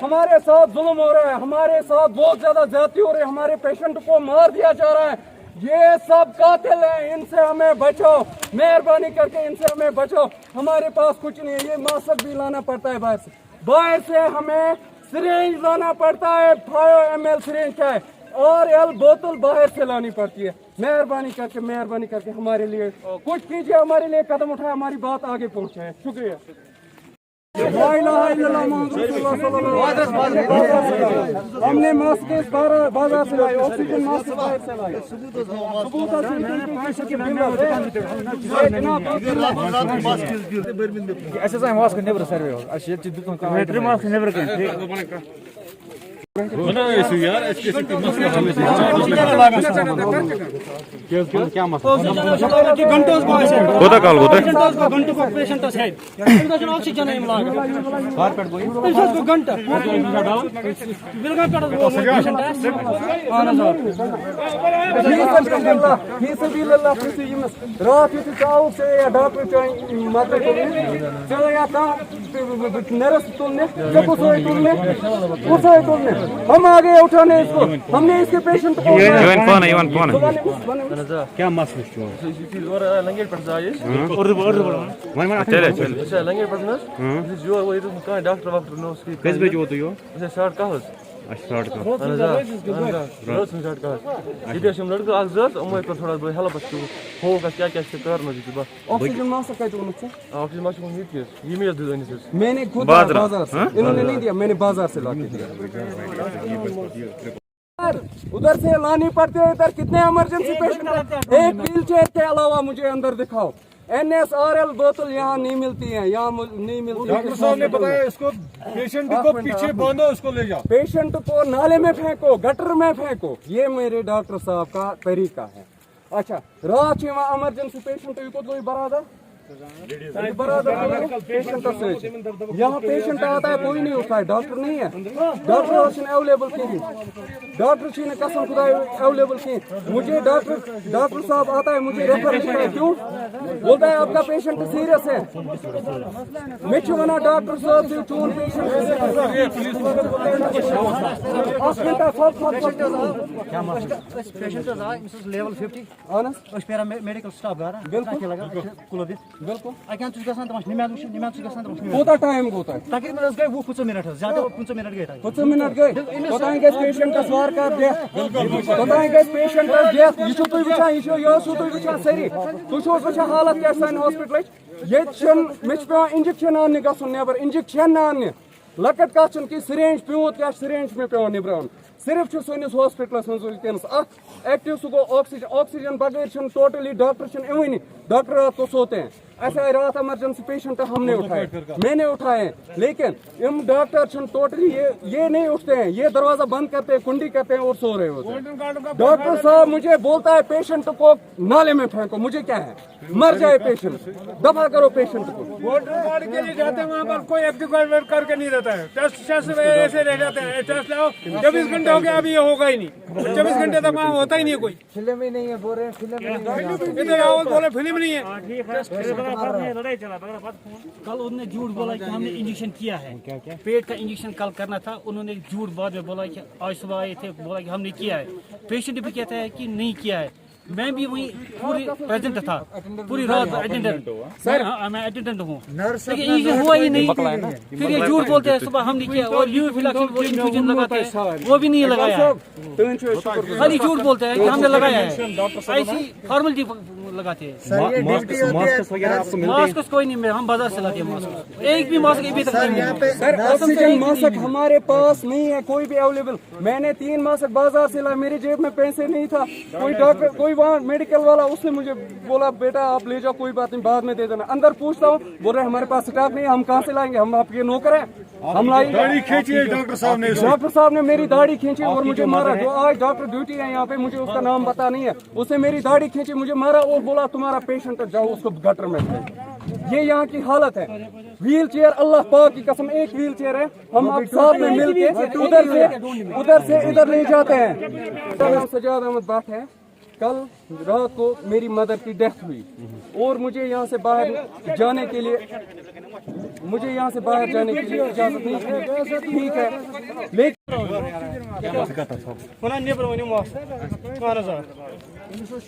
हमारे साथ जुल्म हो रहा है, हमारे साथ बहुत ज्यादा ज्यादती हो रही है, हमारे पेशेंट को मार दिया जा रहा है। ये सब कातिल हैं, इनसे हमें बचाओ, मेहरबानी करके इनसे हमें बचाओ। हमारे पास कुछ नहीं है, ये मास्क भी लाना पड़ता है बाहर से हमें सिरिंज लाना पड़ता है, 5 ml सिरिंज का है, और एल बोतल बाहर से लानी पड़ती है। मेहरबानी करके हमारे लिए कुछ कीजिए, हमारे लिए कदम उठाए, हमारी बात आगे पहुंचाए। शुक्रिया। हमने मास्क बाजार से लाए, ऑक्सीजन मास्क बाहर से लाए। रात हम आ गए उठाने इसको, हमने इसके पेशेंट को क्या मसला डॉक्टर मैंने खुद बाजार से, इन्होंने नहीं दिया, मैंने बाजार से ला के दिया। उधर से लानी पड़ती है, इधर कितने इमरजेंसी पेशेंट हैं? एक व्हील चेयर के अलावा मुझे अंदर दिखाओ। NSRL बोतल यहाँ नहीं मिलती है, यहाँ नहीं मिलती। डॉक्टर साहब ने बताया इसको पेशेंट को पीछे बांधो, इसको ले जाओ, पेशेंट को नाले में फेंको, गटर में फेंको, ये मेरे डॉक्टर साहब का तरीका है। अच्छा, रात वहाँ इमरजेंसी पेशेंट बराबर यहाँ पेशेंट आता है, कोई नहीं उठता है, डॉक्टर नहीं है, डॉक्टर अवेलेबल की, डॉक्टर कसम खुदा अवेलेबल की। मुझे डॉक्टर साहब आता है, मुझे रेफर करता है, क्यों बोलता है आपका पेशेंट सीरियस है। मैं वना डॉक्टर साहब से चून पेशेंट लेवल 50 मेडिकल स्टाफ बिल्कुल कोता टाइम कोता है तकरीबन गए वो 15 मिनट ज्यादा 15 मिनट गए 15 मिनट गए बताएंगे पेशेंट का स्वार कर दे बताएंगे पेशेंट का डेथ ये छो तुई वचा ये छो यो छो तुई वचा सरी तु छो वचा हालत क्या सान हॉस्पिटल ये छन मिच पे इंजेक्शन आने गसन नेबर इंजेक्शन आने लकट का छन की सिरिंज पियोत क्या सिरिंज में पे निब्रान सिर्फ Sonis hospital वनस active so oxygen बगैर टोटली डॉक्टर इवनी डॉक्टर रात को सोते हैं। ऐसा रात इमरजेंसी पेशेंट हमने उठाए, मैंने उठाए, लेकिन इन डॉक्टर टोटली ये नहीं उठते हैं, ये दरवाजा बंद करते हैं, कुंडी करते हैं और सो रहे होते हैं। डॉक्टर साहब मुझे बोलता है पेशेंट को नाले में फेंको, मुझे क्या है, मर जाए पेशेंट, दफा करो पेशेंट को। वोटर कार्ड के लिए जाते हैं वहाँ पर कोई एक्टिवेट करके नहीं रहता है, टेस्ट ऐसे रह जाते हैं, टेस्ट लाओ 24 घंटे हो गया, अभी ये होगा ही नहीं, 24 घंटे तक वहाँ होता ही नहीं कोई, फिल्म ही नहीं है, बोल रहे हैं फिल्म इधर आओ बोले फिल्म नहीं है। कल उन्होंने झूठ बोला कि हमने इंजेक्शन किया है, पेट का इंजेक्शन कल करना था, उन्होंने झूठ बाद में बोला कि आज सुबह आए थे, बोला कि हमने किया है, पेशेंट भी कहता है कि नहीं किया है। मैं भी वही पूरी प्रेजेंट था, पूरी रात अटेंडेंट सर, हाँ मैं अटेंडेंट हूँ, लेकिन इंजेक्शन हुआ ही नहीं। फिर ये झूठ बोलते हैं सुबह हमने किया, और वो इंजेक्शन लगाते हैं वो भी नहीं लगाया है, खाली झूठ बोलते हैं कि हमने लगाया है, ऐसी फॉर्मेलिटी लगाते हैं। मास्क कोई नहीं, हम बाजार से लाते हैं मास्क, एक भी मास्क अभी तक नहीं है सर। ऑक्सीजन मास्क हमारे पास नहीं है, कोई भी अवेलेबल। मैंने 3 मास्क बाजार से लाया, मेरी जेब में पैसे नहीं था, कोई डॉक्टर कोई वहाँ मेडिकल वाला उसने मुझे बोला बेटा आप ले जाओ, कोई बात नहीं बाद में दे देना। अंदर पूछता हूँ, बोल रहे हमारे पास स्टॉक नहीं है, हम कहाँ से लाएंगे, हम आपके नौकर हैं, हम लाई। दाढ़ी खींची है डॉक्टर साहब ने मेरी दाढ़ी खींची और मुझे मारा। जो आज डॉक्टर ड्यूटी है यहाँ पे, मुझे उसका नाम पता नहीं है, उसने मेरी दाढ़ी खींची, मुझे मारा और बोला तुम्हारा पेशेंट जाओ उसको गटर में। ये यहाँ की हालत है। व्हील चेयर अल्लाह पाक की कसम एक व्हील चेयर है, हम आप साथ में मिलके उधर से इधर ले जाते हैं। नाम सजाद अहमद भट्ट है। कल रात को मेरी मदर की डेथ हुई और मुझे यहाँ से बाहर जाने के लिए इजाजत नहीं थी, ठीक है, लेकिन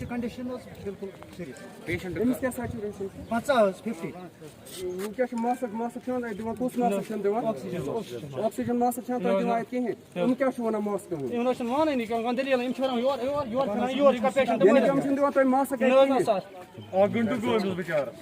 कंडीशन बिल्कुल सीरियस अमिस क्या सैचुरेशन 50 वो क्या मास्क छान दिवान कुछ मास्क छान दिवान ऑक्सीजन मास्क छान तो दिवान कहीं हम क्या वनान मास्क इमोशन माने नहीं कौन दलील इम छराम योर का पेशेंट यानी हम छन दिवान तो मास्क घंटू को बेचारा